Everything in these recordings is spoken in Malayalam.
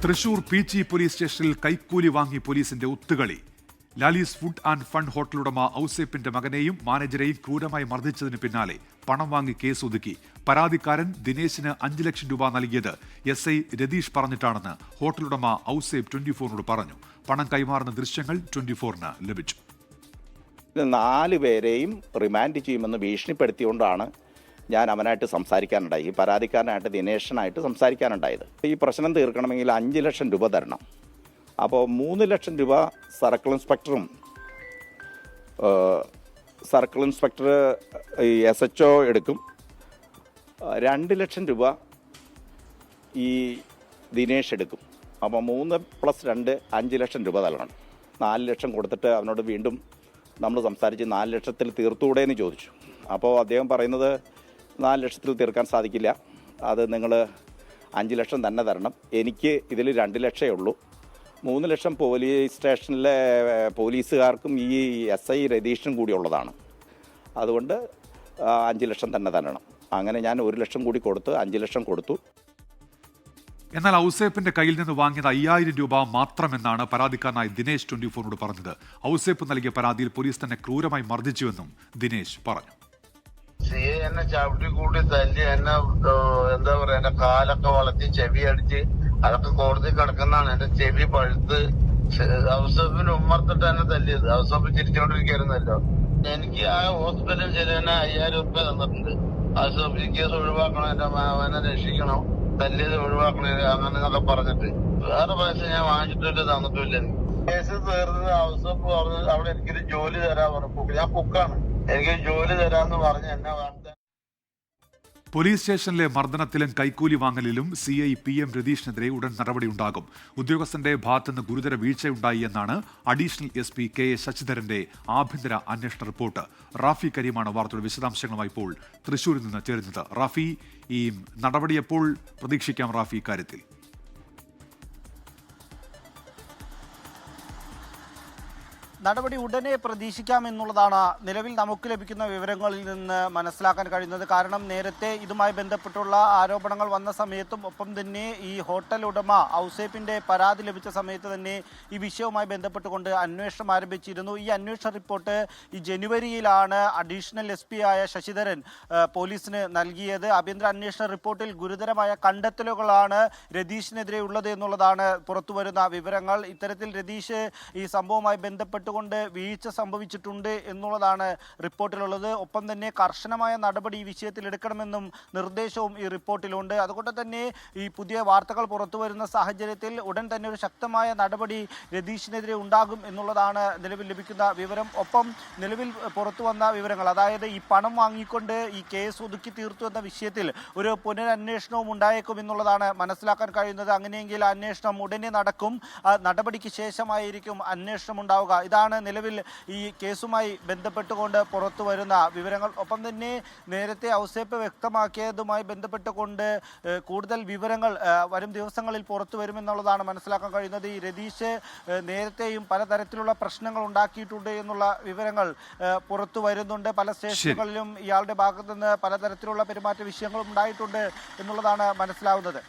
തൃശൂർ പീച്ചി പോലീസ് സ്റ്റേഷനിൽ കൈക്കൂലി വാങ്ങി പോലീസിന്റെ ഒത്തുകളി. ലാലീസ് ഫുഡ് ആൻഡ് ഫണ്ട് ഹോട്ടലുടമ ഔസേപ്പിന്റെ മകനെയും മാനേജരെയും ക്രൂരമായി മർദ്ദിച്ചതിന് പിന്നാലെ പണം വാങ്ങി കേസ് ഒതുക്കി. പരാതിക്കാരൻ ദിനേശിന് 5 ലക്ഷം രൂപ നൽകിയത് SI രതീഷ് പറഞ്ഞിട്ടാണെന്ന് ഹോട്ടലുടമ ഔസേപ്പ് 24നോട് പറഞ്ഞു. പണം കൈമാറുന്ന ദൃശ്യങ്ങൾ 24ന് ലഭിച്ചു. 4 പേരെയും റിമാൻഡ് ചെയ്യുമെന്ന് ഭീഷണിപ്പെടുത്തിക്കൊണ്ടാണ് ഞാൻ അവനായിട്ട് സംസാരിക്കാനുണ്ടായി, ഈ പരാതിക്കാരനായിട്ട് ദിനേശനായിട്ട് സംസാരിക്കാനുണ്ടായത്. ഈ പ്രശ്നം തീർക്കണമെങ്കിൽ 5 ലക്ഷം രൂപ തരണം. അപ്പോൾ 3 ലക്ഷം രൂപ സർക്കിൾ ഇൻസ്പെക്ടർ SHO എടുക്കും. 2 ലക്ഷം രൂപ ഈ ദിനേശ് എടുക്കും. അപ്പോൾ 3 + 2 5 ലക്ഷം രൂപ നൽകണം. 4 ലക്ഷം കൊടുത്തിട്ട് അവനോട് വീണ്ടും നമ്മൾ സംസാരിച്ച് 4 ലക്ഷത്തിൽ തീർത്തുകൂടെ എന്ന് ചോദിച്ചു. അപ്പോൾ അദ്ദേഹം പറയുന്നത് 4 ലക്ഷത്തിൽ തീർക്കാൻ സാധിക്കില്ല, അത് നിങ്ങൾ 5 ലക്ഷം തന്നെ തരണം. എനിക്ക് ഇതിൽ 2 ലക്ഷമേ ഉള്ളൂ. 3 ലക്ഷം പോലീസ് സ്റ്റേഷനിലെ പോലീസുകാർക്കും ഈ SI രതീഷിനും കൂടി ഉള്ളതാണ്, അതുകൊണ്ട് 5 ലക്ഷം തന്നെ തരണം. അങ്ങനെ ഞാൻ 1 ലക്ഷം കൂടി കൊടുത്ത് 5 ലക്ഷം കൊടുത്തു. എന്നാൽ ഔസേപ്പിന്റെ കയ്യിൽ നിന്ന് വാങ്ങിയത് 5000 രൂപ മാത്രമെന്നാണ് പരാതിക്കാരനായ ദിനേശ് 24നോട് പറഞ്ഞത്. ഔസേപ്പ് നൽകിയ പരാതിയിൽ പോലീസ് തന്നെ ക്രൂരമായി മർദ്ദിച്ചുവെന്നും ദിനേശ് പറഞ്ഞു. എന്നെ ചവിട്ടി കൂട്ടി തല്ലി, എന്നെ എന്താ പറയാ, എന്റെ കാലൊക്കെ വളർത്തി ചെവി അടിച്ച് അതൊക്കെ കോടതി കിടക്കുന്നതാണ്. എന്റെ ചെവി പഴുത്ത് ഔസേപ്പിന് ഉമ്മർത്തിട്ട് എന്നെ തല്ലിയത്. ഔസേപ്പ് ചിരിച്ചോണ്ടിരിക്കായിരുന്നല്ലോ. എനിക്ക് ആ ഹോസ്പിറ്റലിൽ ചെലവിന് 5000 രൂപ തന്നിട്ടുണ്ട്. ഔസേപ്പ് കേസ് ഒഴിവാക്കണം, എന്റെ അവനെ രക്ഷിക്കണം, തല്ലിയത് ഒഴിവാക്കണേ അങ്ങനെ എന്നൊക്കെ പറഞ്ഞിട്ട് വേറെ പൈസ ഞാൻ വാങ്ങിച്ചിട്ട് തന്നിട്ടില്ല. കേസ് തീർന്നത് ഔസേപ്പ് പറഞ്ഞത് അവിടെ എനിക്കൊരു ജോലി തരാൻ പറഞ്ഞു. ഞാൻ കുക്കാണ്, എനിക്ക് ജോലി തരാന്ന് പറഞ്ഞ് എന്നെ വേണ്ട. പോലീസ് സ്റ്റേഷനിലെ മർദ്ദനത്തിലും കൈക്കൂലി വാങ്ങലിലും CI PM രതീഷിനെതിരെ ഉടൻ നടപടിയുണ്ടാകും. ഉദ്യോഗസ്ഥന്റെ ഭാഗത്തുനിന്ന് ഗുരുതര വീഴ്ചയുണ്ടായി എന്നാണ് അഡീഷണൽ SP KA ശശിധരന്റെ ആഭ്യന്തര അന്വേഷണ റിപ്പോർട്ട്. റാഫി കരീമാണ് വാർത്തയുടെ വിശദാംശങ്ങളുമായി ഇപ്പോൾ തൃശൂരിൽ നിന്ന് ചേരുന്നത്. റാഫി, ഈ നടപടി എപ്പോൾ പ്രതീക്ഷിക്കാം റാഫി ഇക്കാര്യത്തിൽ? നടപടി ഉടനെ പ്രതീക്ഷിക്കാമെന്നുള്ളതാണ് നിലവിൽ നമുക്ക് ലഭിക്കുന്ന വിവരങ്ങളിൽ നിന്ന് മനസ്സിലാക്കാൻ കഴിയുന്നത്. കാരണം നേരത്തെ ഇതുമായി ബന്ധപ്പെട്ടുള്ള ആരോപണങ്ങൾ വന്ന സമയത്തും ഒപ്പം തന്നെ ഈ ഹോട്ടൽ ഉടമ ഔസേപ്പിന്റെ പരാതി ലഭിച്ച സമയത്ത് തന്നെ ഈ വിഷയവുമായി ബന്ധപ്പെട്ടുകൊണ്ട് അന്വേഷണം ആരംഭിച്ചിരുന്നു. ഈ അന്വേഷണ റിപ്പോർട്ട് ഈ ജനുവരിയിലാണ് അഡീഷണൽ SP ആയ ശശിധരൻ പോലീസിന് നൽകിയത്. ആഭ്യന്തര അന്വേഷണ റിപ്പോർട്ടിൽ ഗുരുതരമായ കണ്ടെത്തലുകളാണ് രതീഷിനെതിരെ ഉള്ളത് എന്നുള്ളതാണ് പുറത്തുവരുന്ന വിവരങ്ങൾ. ഇത്തരത്തിൽ രതീഷ് ഈ സംഭവവുമായി ബന്ധപ്പെട്ട് കൊണ്ട് വീഴ്ച സംഭവിച്ചിട്ടുണ്ട് എന്നുള്ളതാണ് റിപ്പോർട്ടിലുള്ളത്. ഒപ്പം തന്നെ കർശനമായ നടപടി ഈ വിഷയത്തിൽ എടുക്കണമെന്നും നിർദ്ദേശവും ഈ റിപ്പോർട്ടിലുണ്ട്. അതുകൊണ്ട് തന്നെ ഈ പുതിയ വാർത്തകൾ പുറത്തു വരുന്ന സാഹചര്യത്തിൽ ഉടൻ തന്നെ ഒരു ശക്തമായ നടപടി രതീഷിനെതിരെ ഉണ്ടാകും എന്നുള്ളതാണ് നിലവിൽ ലഭിക്കുന്ന വിവരം. ഒപ്പം നിലവിൽ പുറത്തു വന്ന വിവരങ്ങൾ, അതായത് ഈ പണം വാങ്ങിക്കൊണ്ട് ഈ കേസ് ഒതുക്കി തീർത്തു എന്ന വിഷയത്തിൽ ഒരു പുനരന്വേഷണവും ഉണ്ടായേക്കും എന്നുള്ളതാണ് മനസ്സിലാക്കാൻ കഴിയുന്നത്. അങ്ങനെയെങ്കിൽ അന്വേഷണം ഉടനെ നടക്കും, നടപടിക്ക് ശേഷമായിരിക്കും അന്വേഷണം ഉണ്ടാവുക. ഇതാണ് നിലവിൽ ഈ കേസുമായി ബന്ധപ്പെട്ടുകൊണ്ട് പുറത്തു വരുന്ന വിവരങ്ങൾ. ഒപ്പം തന്നെ നേരത്തെ ഔസേപ്പ് വ്യക്തമാക്കിയതുമായി ബന്ധപ്പെട്ടുകൊണ്ട് കൂടുതൽ വിവരങ്ങൾ വരും ദിവസങ്ങളിൽ പുറത്തു വരുമെന്നുള്ളതാണ് മനസ്സിലാക്കാൻ കഴിയുന്നത്. ഈ രതീഷ് നേരത്തെയും പലതരത്തിലുള്ള പ്രശ്നങ്ങൾ ഉണ്ടാക്കിയിട്ടുണ്ട് എന്നുള്ള വിവരങ്ങൾ പുറത്തു വരുന്നുണ്ട്. പല സ്റ്റേഷനുകളിലും ഇയാളുടെ ഭാഗത്തു നിന്ന് പലതരത്തിലുള്ള പെരുമാറ്റ വിഷയങ്ങളും ഉണ്ടായിട്ടുണ്ട് എന്നുള്ളതാണ് മനസ്സിലാവുന്നത്.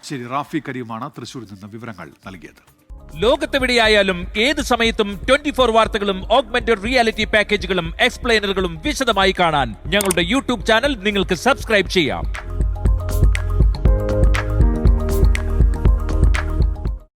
ശരി, റാഫി കരീമാണ് തൃശ്ശൂരിൽ നിന്ന് വിവരങ്ങൾ നൽകിയത്. ലോകത്തെവിടെയായാലും ഏത് സമയത്തും 24 വാർത്തകളും ഓഗ്മെന്റഡ് റിയാലിറ്റി പാക്കേജുകളും എക്സ്പ്ലെയിനറുകളും വിശദമായി കാണാൻ ഞങ്ങളുടെ YouTube ചാനൽ നിങ്ങൾക്ക് സബ്സ്ക്രൈബ് ചെയ്യാം.